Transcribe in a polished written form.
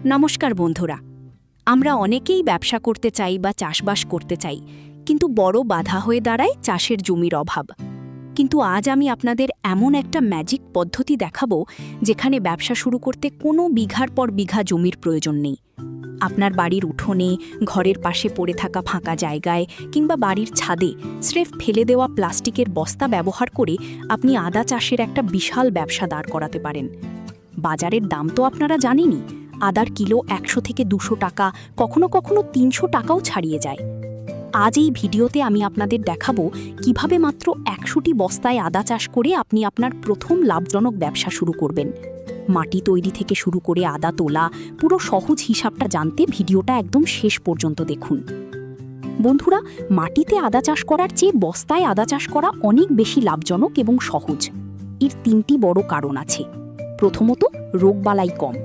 নমস্কার বন্ধুরা। আমরা অনেকেই ব্যবসা করতে চাই বা চাষবাস করতে চাই, কিন্তু বড় বাধা হয়ে দাঁড়ায় চাষের জমির অভাব। কিন্তু আজ আমি আপনাদের এমন একটা ম্যাজিক পদ্ধতি দেখাবো যেখানে ব্যবসা শুরু করতে কোনো বিঘার পর বিঘা জমির প্রয়োজন নেই। আপনার বাড়ির উঠোনে, ঘরের পাশে পড়ে থাকা ফাঁকা জায়গায় কিংবা বাড়ির ছাদে স্রেফ ফেলে দেওয়া প্লাস্টিকের বস্তা ব্যবহার করে আপনি আদা চাষের একটা বিশাল ব্যবসা দাঁড় করাতে পারেন। বাজারের দাম তো আপনারা জানেনই, আদার কিলো ১০০ থেকে ২০০ টাকা, কখনো কখনো ৩০০ টাকাও ছাড়িয়ে যায়। আজ এই ভিডিওতে আমি আপনাদের দেখাবো কিভাবে মাত্র ১০০টি বস্তায় আদা চাষ করে আপনি আপনার প্রথম লাভজনক ব্যবসা শুরু করবেন। মাটি তৈরি থেকে শুরু করে আদা তোলা, পুরো সহজ হিসাবটা জানতে ভিডিওটা একদম শেষ পর্যন্ত দেখুন। বন্ধুরা, মাটিতে আদা চাষ করার চেয়ে বস্তায় আদা চাষ করা অনেক বেশি লাভজনক এবং সহজ। এর ৩টি বড় কারণ আছে। প্রথমত, রোগবালাই কম।